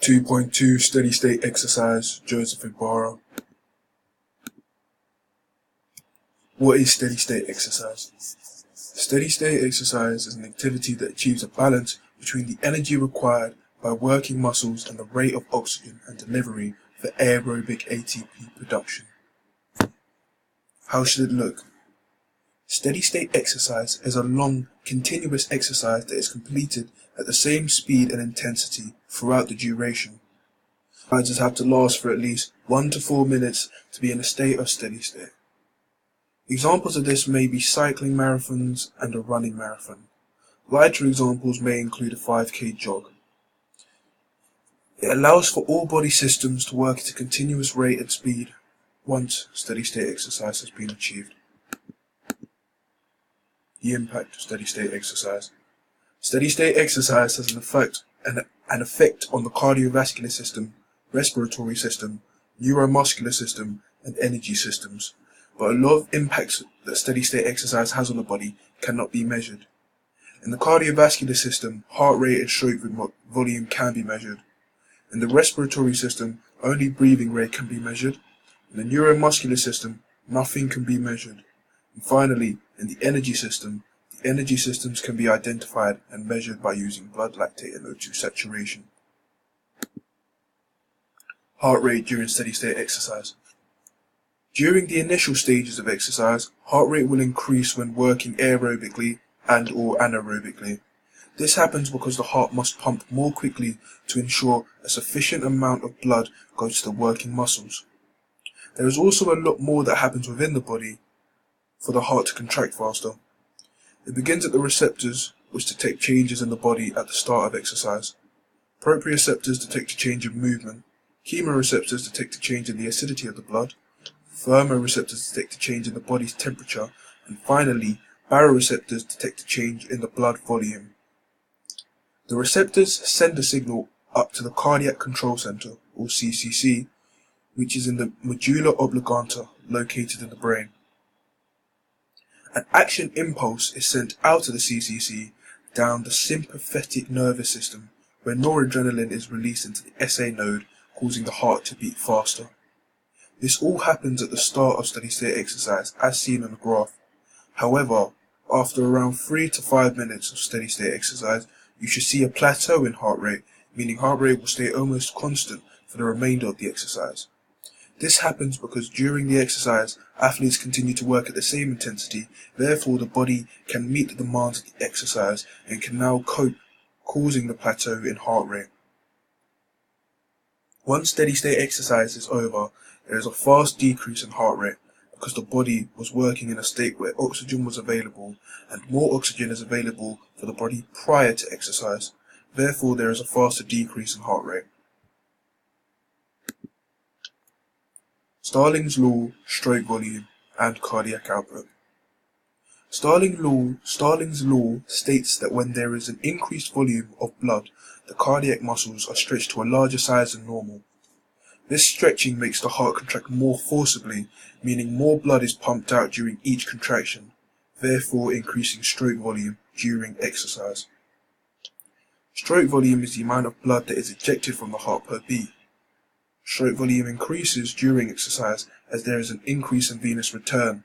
2.2 Steady State Exercise, Joseph Ibarra. What is steady state exercise? Steady state exercise is an activity that achieves a balance between the energy required by working muscles and the rate of oxygen and delivery for aerobic ATP production. How should it look? Steady state exercise is a long, continuous exercise that is completed at the same speed and intensity throughout the duration. Exercises have to last for at least 1 to 4 minutes to be in a state of steady state. Examples of this may be cycling marathons and a running marathon. Lighter examples may include a 5K jog. It allows for all body systems to work at a continuous rate and speed once steady state exercise has been achieved. The impact of steady state exercise. Steady state exercise has an effect on the cardiovascular system, respiratory system, neuromuscular system, and energy systems. But a lot of impacts that steady state exercise has on the body cannot be measured. In the cardiovascular system, heart rate and stroke volume can be measured. In the respiratory system, only breathing rate can be measured. In the neuromuscular system, nothing can be measured. And finally, in the energy system, the energy systems can be identified and measured by using blood lactate and O2 saturation. Heart rate during steady state exercise. During the initial stages of exercise, heart rate will increase when working aerobically and/or anaerobically. This happens because the heart must pump more quickly to ensure a sufficient amount of blood goes to the working muscles. There is also a lot more that happens within the body for the heart to contract faster. It begins at the receptors, which detect changes in the body at the start of exercise. Proprioceptors detect a change in movement. Chemoreceptors detect a change in the acidity of the blood. Thermoreceptors detect a change in the body's temperature, and finally, baroreceptors detect a change in the blood volume. The receptors send a signal up to the cardiac control center, or CCC, which is in the medulla oblongata, located in the brain. An action impulse is sent out of the CCC down the sympathetic nervous system, where noradrenaline is released into the SA node, causing the heart to beat faster. This all happens at the start of steady state exercise, as seen on the graph. However, after around 3 to 5 minutes of steady state exercise, you should see a plateau in heart rate, meaning heart rate will stay almost constant for the remainder of the exercise. This happens because during the exercise, athletes continue to work at the same intensity, therefore the body can meet the demands of the exercise and can now cope, causing the plateau in heart rate. Once steady state exercise is over, there is a fast decrease in heart rate because the body was working in a state where oxygen was available and more oxygen is available for the body prior to exercise. Therefore, there is a faster decrease in heart rate. Starling's law, stroke volume, and cardiac output. Starling's law states that when there is an increased volume of blood, the cardiac muscles are stretched to a larger size than normal. This stretching makes the heart contract more forcibly, meaning more blood is pumped out during each contraction, therefore increasing stroke volume during exercise. Stroke volume is the amount of blood that is ejected from the heart per beat. Stroke volume increases during exercise as there is an increase in venous return.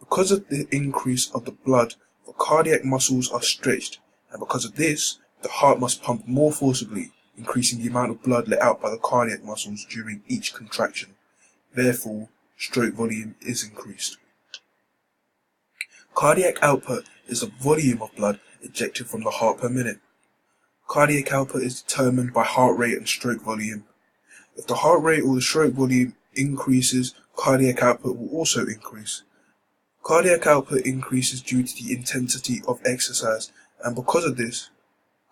Because of the increase of the blood, the cardiac muscles are stretched, and because of this, the heart must pump more forcibly, increasing the amount of blood let out by the cardiac muscles during each contraction. Therefore, stroke volume is increased. Cardiac output is the volume of blood ejected from the heart per minute. Cardiac output is determined by heart rate and stroke volume. If the heart rate or the stroke volume increases, cardiac output will also increase. Cardiac output increases due to the intensity of exercise, and because of this,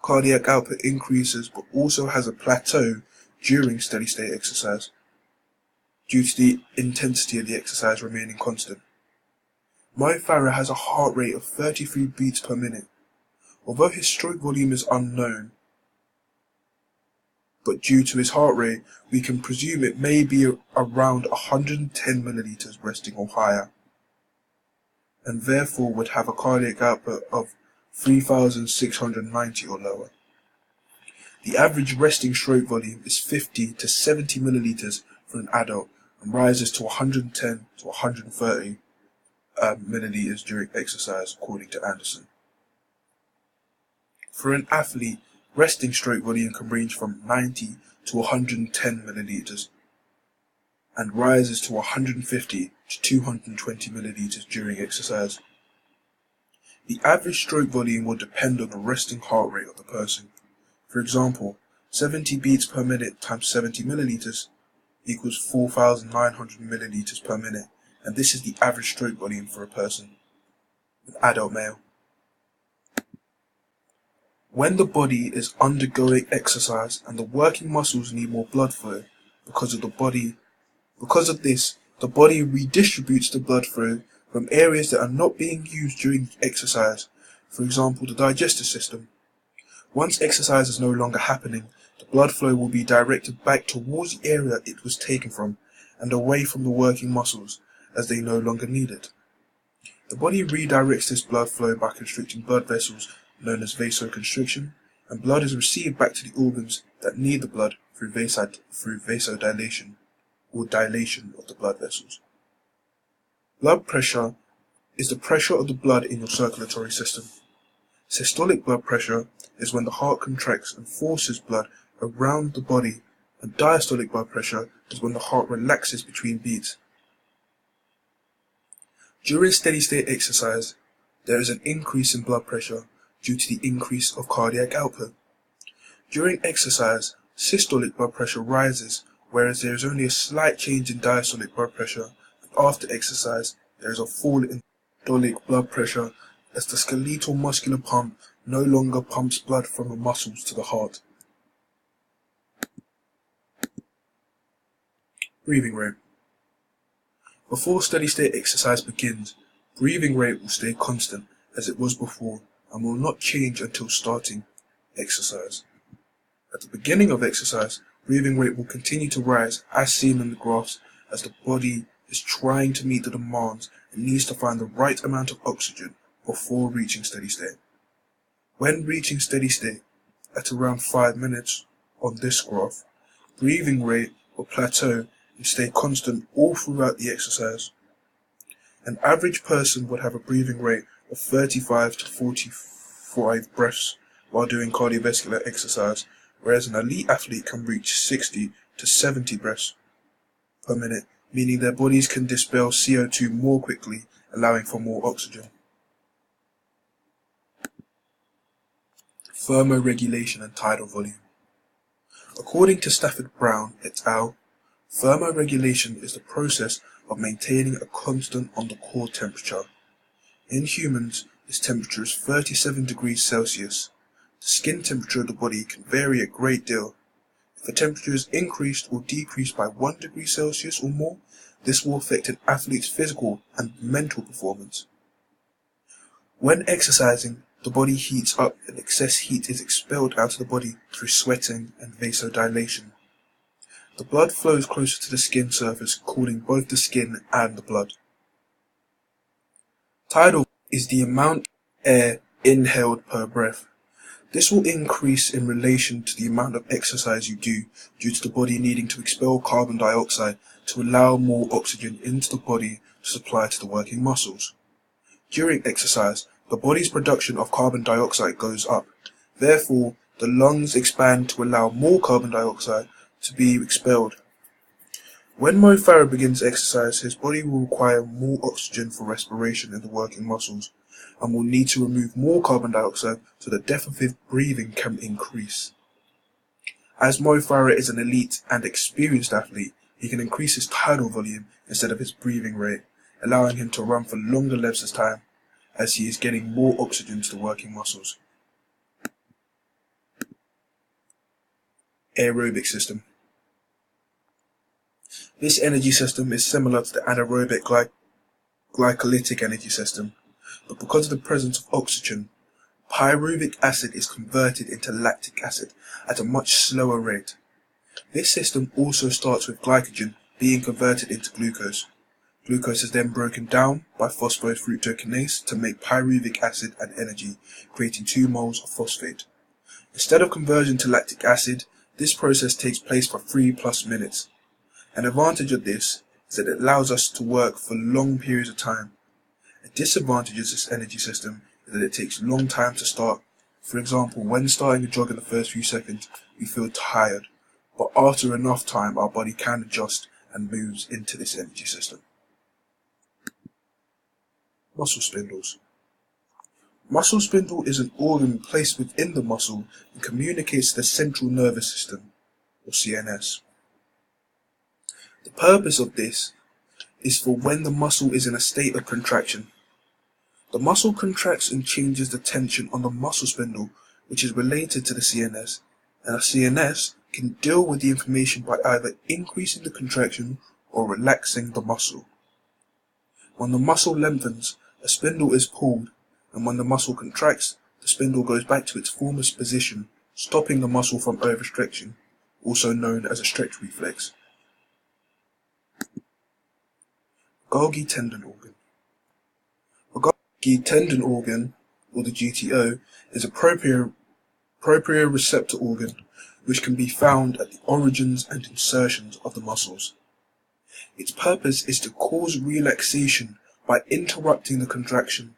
cardiac output increases but also has a plateau during steady state exercise, due to the intensity of the exercise remaining constant. Mo Farah has a heart rate of 33 beats per minute. Although his stroke volume is unknown, but due to his heart rate, we can presume it may be around 110 milliliters resting or higher, and therefore would have a cardiac output of 3,690 or lower. The average resting stroke volume is 50 to 70 milliliters for an adult and rises to 110 to 130 milliliters during exercise, according to Anderson. For an athlete, resting stroke volume can range from 90 to 110 milliliters and rises to 150 to 220 milliliters during exercise. The average stroke volume will depend on the resting heart rate of the person. For example, 70 beats per minute times 70 milliliters equals 4,900 milliliters per minute, and this is the average stroke volume for a person, an adult male. When the body is undergoing exercise and the working muscles need more blood flow because of this, the body redistributes the blood flow from areas that are not being used during exercise, for example the digestive system. Once exercise is no longer happening, the blood flow will be directed back towards the area it was taken from and away from the working muscles as they no longer need it. The body redirects this blood flow by constricting blood vessels known as vasoconstriction, and blood is received back to the organs that need the blood through vasodilation or dilation of the blood vessels. Blood pressure is the pressure of the blood in your circulatory system. Systolic blood pressure is when the heart contracts and forces blood around the body, and diastolic blood pressure is when the heart relaxes between beats. During steady-state exercise, there is an increase in blood pressure due to the increase of cardiac output. During exercise, systolic blood pressure rises, whereas there is only a slight change in diastolic blood pressure, and after exercise, there is a fall in systolic blood pressure as the skeletal muscular pump no longer pumps blood from the muscles to the heart. Breathing rate. Before steady-state exercise begins, breathing rate will stay constant as it was before and will not change until starting exercise. At the beginning of exercise, breathing rate will continue to rise as seen in the graphs as the body is trying to meet the demands and needs to find the right amount of oxygen before reaching steady state. When reaching steady state at around 5 minutes on this graph, breathing rate will plateau and stay constant all throughout the exercise. An average person would have a breathing rate of 35 to 45 breaths while doing cardiovascular exercise, whereas an elite athlete can reach 60 to 70 breaths per minute, meaning their bodies can dispel CO2 more quickly, allowing for more oxygen. Thermoregulation and tidal volume. According to Stafford Brown et al., thermoregulation is the process of maintaining a constant on the core temperature. In humans, this temperature is 37 degrees Celsius. The skin temperature of the body can vary a great deal. If the temperature is increased or decreased by 1 degree Celsius or more, this will affect an athlete's physical and mental performance. When exercising, the body heats up and excess heat is expelled out of the body through sweating and vasodilation. The blood flows closer to the skin surface, cooling both the skin and the blood. Tidal is the amount of air inhaled per breath. This will increase in relation to the amount of exercise you do, due to the body needing to expel carbon dioxide to allow more oxygen into the body to supply to the working muscles. During exercise, the body's production of carbon dioxide goes up. Therefore, the lungs expand to allow more carbon dioxide to be expelled. When Mo Farah begins exercise, his body will require more oxygen for respiration in the working muscles and will need to remove more carbon dioxide so the depth of his breathing can increase. As Mo Farah is an elite and experienced athlete, he can increase his tidal volume instead of his breathing rate, allowing him to run for longer lengths of time as he is getting more oxygen to the working muscles. Aerobic system. This energy system is similar to the anaerobic glycolytic energy system, but because of the presence of oxygen, pyruvic acid is converted into lactic acid at a much slower rate. This system also starts with glycogen being converted into glucose. Glucose is then broken down by phosphofructokinase to make pyruvic acid and energy, creating 2 moles of phosphate. Instead of conversion to lactic acid, this process takes place for 3+ minutes. An advantage of this is that it allows us to work for long periods of time. A disadvantage of this energy system is that it takes a long time to start. For example, when starting a jog in the first few seconds, we feel tired, but after enough time our body can adjust and moves into this energy system. Muscle spindles. Muscle spindle is an organ placed within the muscle and communicates to the central nervous system, or CNS. The purpose of this is for when the muscle is in a state of contraction. The muscle contracts and changes the tension on the muscle spindle, which is related to the CNS, and the CNS can deal with the information by either increasing the contraction or relaxing the muscle. When the muscle lengthens, a spindle is pulled, and when the muscle contracts, the spindle goes back to its former position, stopping the muscle from overstretching, also known as a stretch reflex. Golgi tendon organ. A Golgi tendon organ, or the GTO, is a proprioceptor organ which can be found at the origins and insertions of the muscles. Its purpose is to cause relaxation by interrupting the contraction,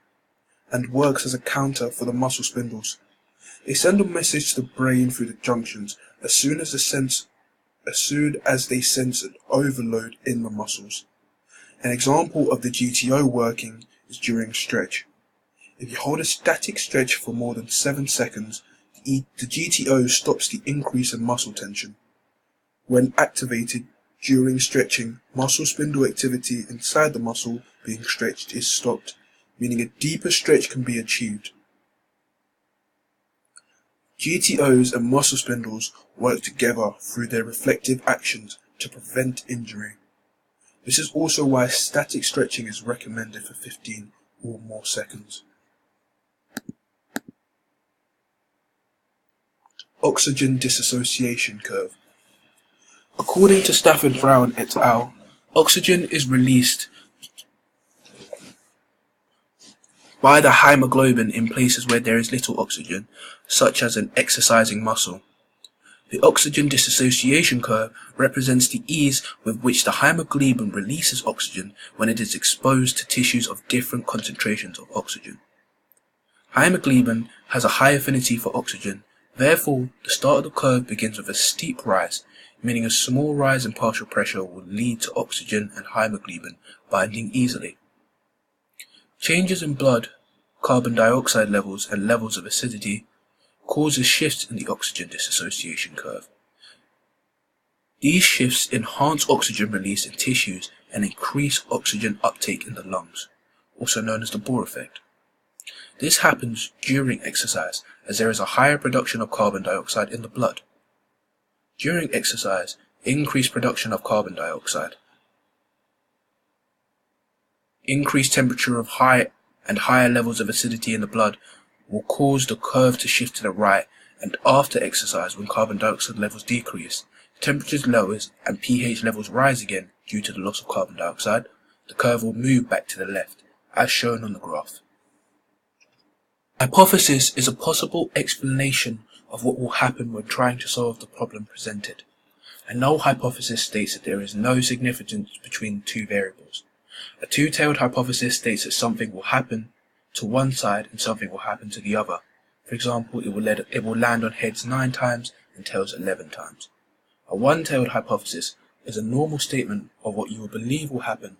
and works as a counter for the muscle spindles. They send a message to the brain through the junctions as soon as they sense an overload in the muscles. An example of the GTO working is during stretch. If you hold a static stretch for more than 7 seconds, the GTO stops the increase in muscle tension. When activated during stretching, muscle spindle activity inside the muscle being stretched is stopped, meaning a deeper stretch can be achieved. GTOs and muscle spindles work together through their reflective actions to prevent injury. This is also why static stretching is recommended for 15 or more seconds. Oxygen dissociation curve. According to Stafford Brown et al., oxygen is released by the hemoglobin in places where there is little oxygen, such as an exercising muscle. The oxygen dissociation curve represents the ease with which the hemoglobin releases oxygen when it is exposed to tissues of different concentrations of oxygen. Hemoglobin has a high affinity for oxygen, therefore the start of the curve begins with a steep rise, meaning a small rise in partial pressure will lead to oxygen and hemoglobin binding easily. Changes in blood, carbon dioxide levels and levels of acidity causes shifts in the oxygen dissociation curve. These shifts enhance oxygen release in tissues and increase oxygen uptake in the lungs, also known as the Bohr effect. This happens during exercise as there is a higher production of carbon dioxide in the blood. During exercise, increased production of carbon dioxide, increased temperature of high and higher levels of acidity in the blood will cause the curve to shift to the right, and after exercise, when carbon dioxide levels decrease, temperature lowers and pH levels rise again due to the loss of carbon dioxide, the curve will move back to the left, as shown on the graph. Hypothesis is a possible explanation of what will happen when trying to solve the problem presented. A null hypothesis states that there is no significance between two variables. A two-tailed hypothesis states that something will happen to one side and something will happen to the other. For example, it will land on heads 9 times and tails 11 times. A one-tailed hypothesis is a normal statement of what you will believe will happen.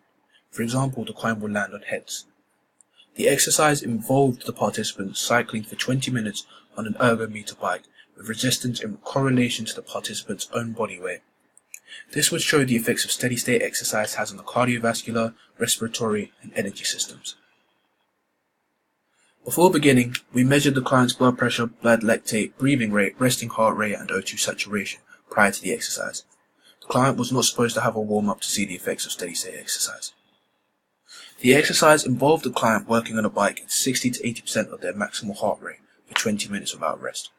For example, the coin will land on heads. The exercise involved the participants cycling for 20 minutes on an ergometer bike with resistance in correlation to the participant's own body weight. This would show the effects of steady-state exercise has on the cardiovascular, respiratory, and energy systems. Before beginning, we measured the client's blood pressure, blood lactate, breathing rate, resting heart rate, and O2 saturation prior to the exercise. The client was not supposed to have a warm-up to see the effects of steady-state exercise. The exercise involved the client working on a bike at 60 to 80% of their maximal heart rate for 20 minutes without rest.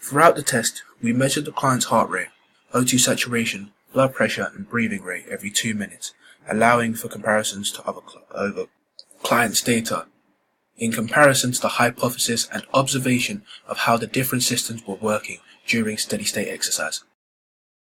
Throughout the test, we measured the client's heart rate, O2 saturation, blood pressure, and breathing rate every 2 minutes, allowing for comparisons to other clients' data. in comparison to the hypothesis and observation of how the different systems were working during steady-state exercise.